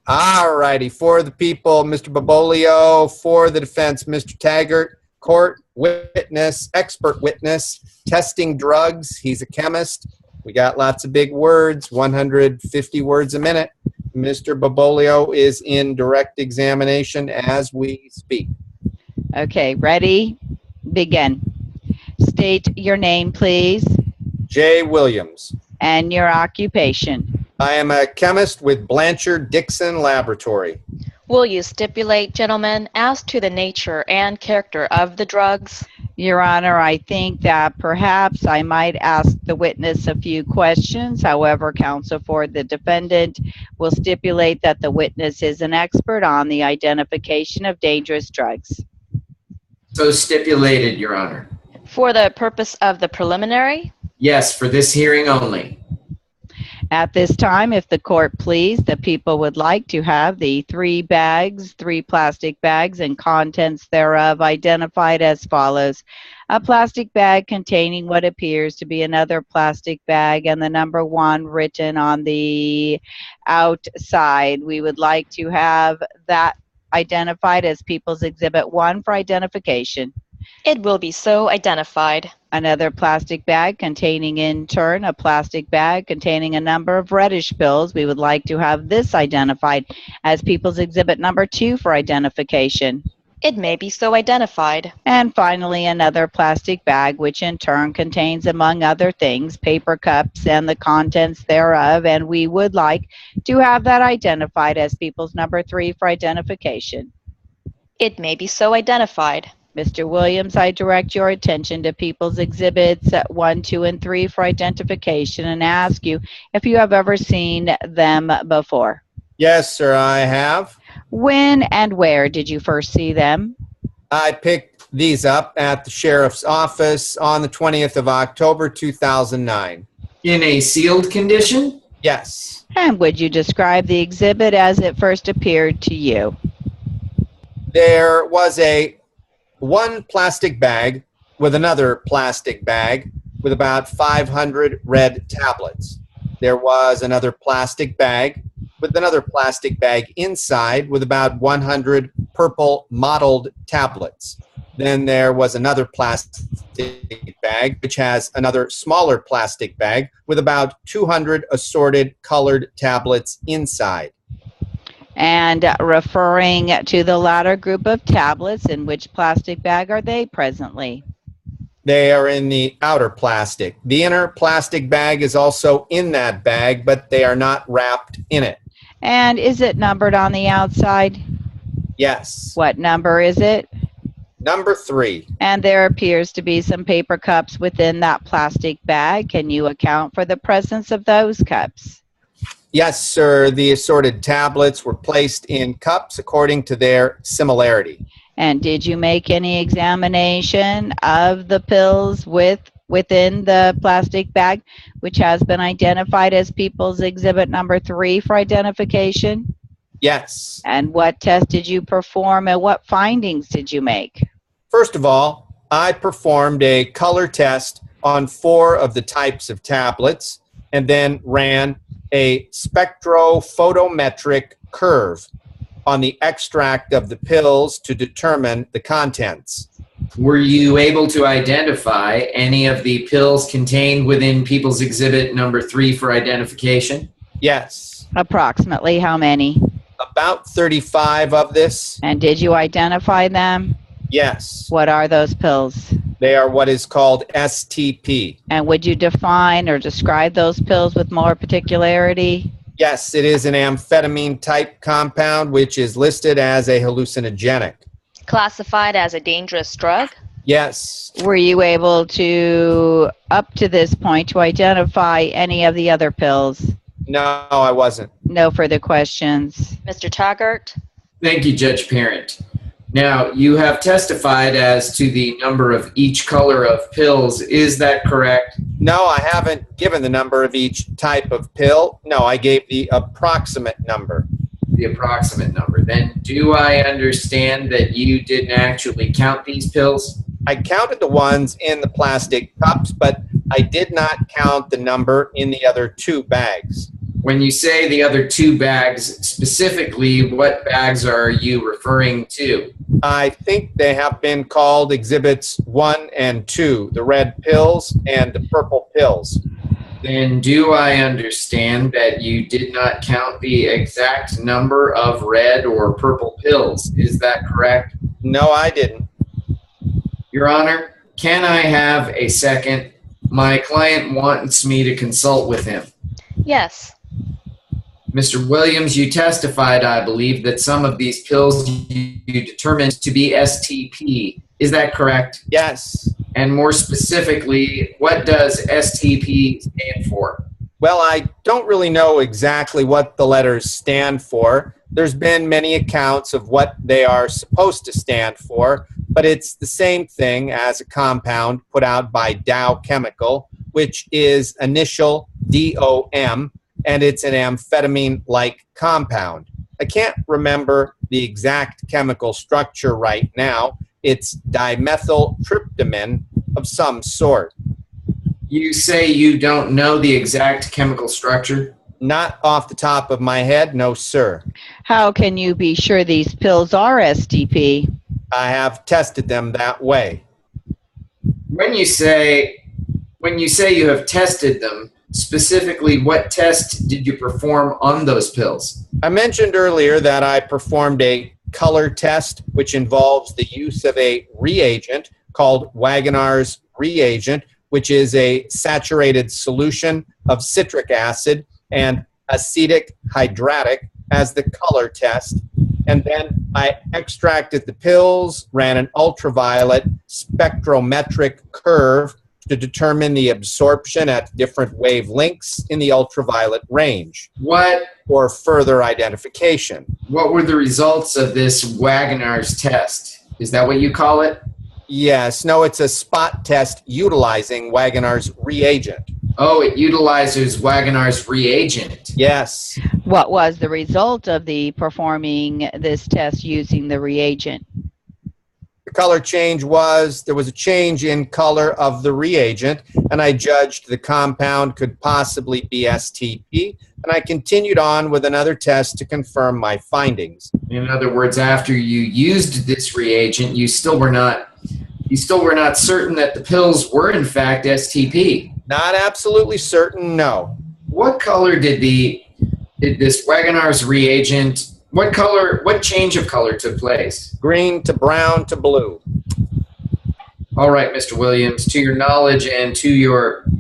All righty. For the people, Mr. Babolio. For the defense, Mr. Taggart. Court, witness, expert witness, testing drugs. He's a chemist. We got lots of big words, 150 words a minute. Mr. Babolio is in direct examination as we speak. Okay, ready? Begin. State your name, please, Jay Williams. and your occupation. I am a chemist with Blanchard Dixon Laboratory. Will you stipulate, gentlemen, as to the nature and character of the drugs? Your Honor, I think that perhaps I might ask the witness a few questions. However, counsel for the defendant will stipulate that the witness is an expert on the identification of dangerous drugs. So stipulated, Your Honor. For the purpose of the preliminary? Yes, for this hearing only. At this time, if the court please, the people would like to have the three plastic bags and contents thereof identified as follows. A plastic bag containing what appears to be another plastic bag and the number 1 written on the outside. We would like to have that identified as People's Exhibit 1 for identification. It will be so identified. Another plastic bag containing, in turn, a plastic bag containing a number of reddish pills. We would like to have this identified as People's Exhibit number 2 for identification. It may be so identified. And finally, another plastic bag, which in turn contains, among other things, paper cups and the contents thereof, and we would like to have that identified as People's number 3 for identification. It may be so identified. Mr. Williams, I direct your attention to People's Exhibits 1, 2, and 3 for identification and ask you if you have ever seen them before. Yes, sir, I have. When and where did you first see them? I picked these up at the sheriff's office on the 20th of October, 2009. In a sealed condition? Yes. And would you describe the exhibit as it first appeared to you? There was one plastic bag with another plastic bag with about 500 red tablets. There was another plastic bag with another plastic bag inside with about 100 purple mottled tablets. Then there was another plastic bag which has another smaller plastic bag with about 200 assorted colored tablets inside. And referring to the latter group of tablets, in which plastic bag are they presently? They are in the outer plastic. The inner plastic bag is also in that bag, but they are not wrapped in it. And is it numbered on the outside? Yes. What number is it? Number 3. And there appears to be some paper cups within that plastic bag. Can you account for the presence of those cups? Yes, sir. The assorted tablets were placed in cups according to their similarity. And did you make any examination of the pills within the plastic bag, which has been identified as People's Exhibit number 3 for identification? Yes. And what test did you perform and what findings did you make? First of all, I performed a color test on 4 of the types of tablets and then ran a spectrophotometric curve on the extract of the pills to determine the contents. Were you able to identify any of the pills contained within People's Exhibit number 3 for identification? Yes. Approximately how many? About 35 of this. And did you identify them? Yes. What are those pills? They are what is called STP. And would you define or describe those pills with more particularity? Yes, it is an amphetamine type compound which is listed as a hallucinogenic. Classified as a dangerous drug? Yes. Were you able to, up to this point, to identify any of the other pills? No, I wasn't. No further questions. Mr. Taggart? Thank you, Judge Parent. Now, you have testified as to the number of each color of pills. Is that correct? No, I haven't given the number of each type of pill. No, I gave the approximate number. The approximate number. Then do I understand that you didn't actually count these pills? I counted the ones in the plastic cups, but I did not count the number in the other 2 bags. When you say the other two bags, specifically, what bags are you referring to? I think they have been called Exhibits 1 and 2, the red pills and the purple pills. Then do I understand that you did not count the exact number of red or purple pills? Is that correct? No, I didn't. Your Honor, can I have a second? My client wants me to consult with him. Yes. Mr. Williams, you testified, I believe, that some of these pills you determined to be STP. Is that correct? Yes. And more specifically, what does STP stand for? Well, I don't really know exactly what the letters stand for. There's been many accounts of what they are supposed to stand for, but it's the same thing as a compound put out by Dow Chemical, which is initial DOM, and it's an amphetamine-like compound. I can't remember the exact chemical structure right now. It's dimethyltryptamine of some sort. You say you don't know the exact chemical structure? Not off the top of my head, no, sir. How can you be sure these pills are STP? I have tested them that way. When you say you have tested them, specifically, what test did you perform on those pills? I mentioned earlier that I performed a color test, which involves the use of a reagent called Wagonar's reagent, which is a saturated solution of citric acid and acetic hydratic as the color test. And then I extracted the pills, ran an ultraviolet spectrometric curve to determine the absorption at different wavelengths in the ultraviolet range. What For further identification. were the results of this Wagonar's test? Is that what you call it? Yes, no, it's a spot test utilizing Wagonar's reagent. Oh, it utilizes Wagonar's reagent. Yes. What was the result of the performing this test using the reagent? The color change was, there was a change in color of the reagent, and I judged the compound could possibly be STP, and I continued on with another test to confirm my findings. In other words, after you used this reagent, you still were not certain that the pills were in fact STP. Not absolutely certain, no. What color did this Wagonar's reagent, what change of color took place? Green to brown to blue. All right, Mr. Williams, to your knowledge and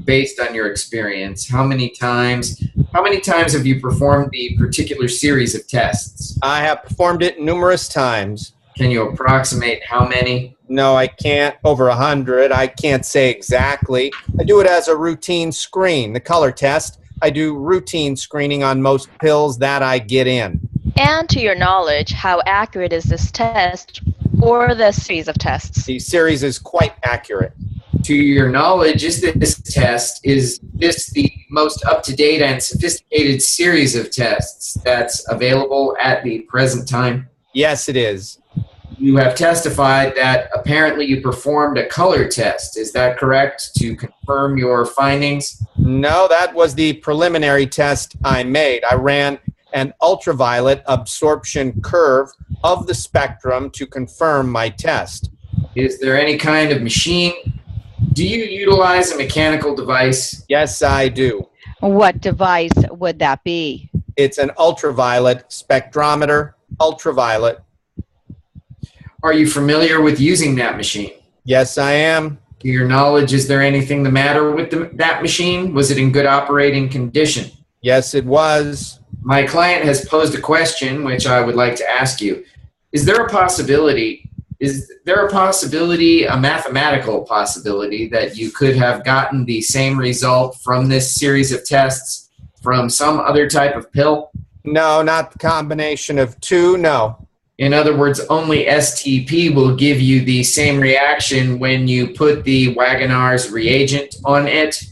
based on your experience, how many times have you performed the particular series of tests? I have performed it numerous times. Can you approximate how many? No, I can't. Over 100. I can't say exactly. I do it as a routine screen. The color test, I do routine screening on most pills that I get in. And to your knowledge, how accurate is this test or the series of tests? The series is quite accurate. To your knowledge, is this the most up-to-date and sophisticated series of tests that's available at the present time? Yes, it is. You have testified that apparently you performed a color test. Is that correct, to confirm your findings? No, that was the preliminary test I made. I ran an ultraviolet absorption curve of the spectrum to confirm my test. Is there any kind of machine? Do you utilize a mechanical device? Yes, I do. What device would that be? It's an ultraviolet spectrometer, ultraviolet. Are you familiar with using that machine? Yes, I am. To your knowledge, is there anything the matter with that machine? Was it in good operating condition? Yes, it was. My client has posed a question which I would like to ask you. Is there a mathematical possibility that you could have gotten the same result from this series of tests from some other type of pill? No, not the combination of two, no. In other words, only STP will give you the same reaction when you put the Wagonar's reagent on it?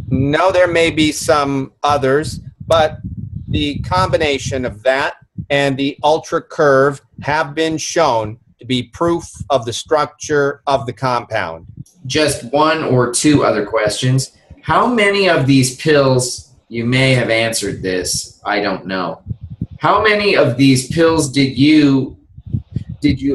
No, there may be some others, but the combination of that and the ultra curve have been shown to be proof of the structure of the compound. Just one or two other questions. How many of these pills you may have answered this. I don't know. How many of these pills did you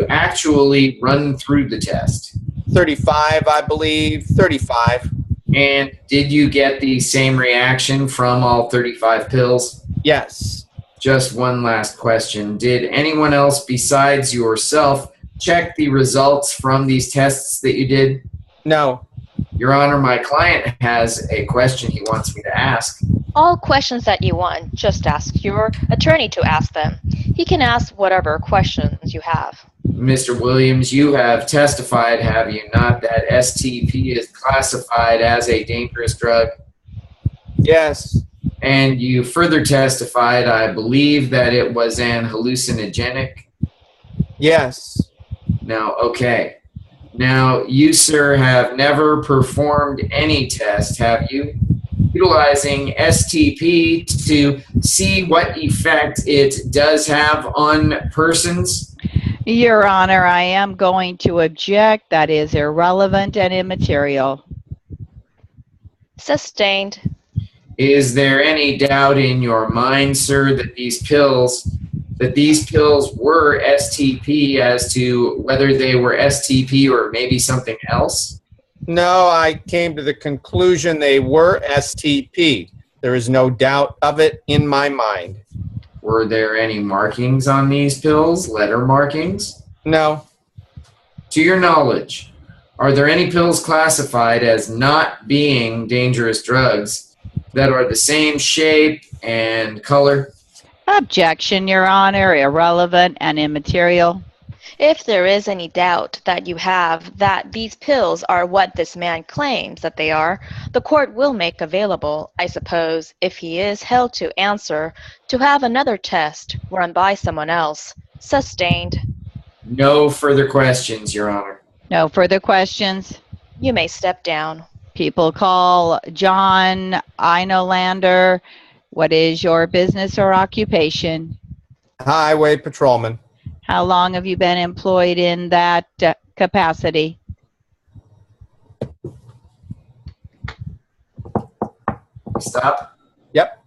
actually run through the test? 35, I believe. 35. And did you get the same reaction from all 35 pills? Yes. Just one last question. Did anyone else besides yourself check the results from these tests that you did? No. Your Honor, my client has a question he wants me to ask. All questions that you want, just ask your attorney to ask them. He can ask whatever questions you have. Mr. Williams, you have testified, have you not, that STP is classified as a dangerous drug? Yes. And you further testified, I believe, that it was an hallucinogenic? Yes. Now, okay. Now, you, sir, have never performed any test, have you? Utilizing STP to see what effect it does have on persons? Your Honor, I am going to object. That is irrelevant and immaterial. Sustained. Is there any doubt in your mind, sir, that these pills were STP as to whether they were STP or maybe something else? No, I came to the conclusion they were STP. There is no doubt of it in my mind. Were there any markings on these pills, letter markings? No. To your knowledge, are there any pills classified as not being dangerous drugs that are the same shape and color? Objection, Your Honor, irrelevant and immaterial. If there is any doubt that you have that these pills are what this man claims that they are, the court will make available, I suppose, if he is held to answer, to have another test run by someone else. Sustained. No further questions, Your Honor. No further questions. You may step down. People call John Einolander. What is your business or occupation? Highway patrolman. How long have you been employed in that capacity? Stop. Yep.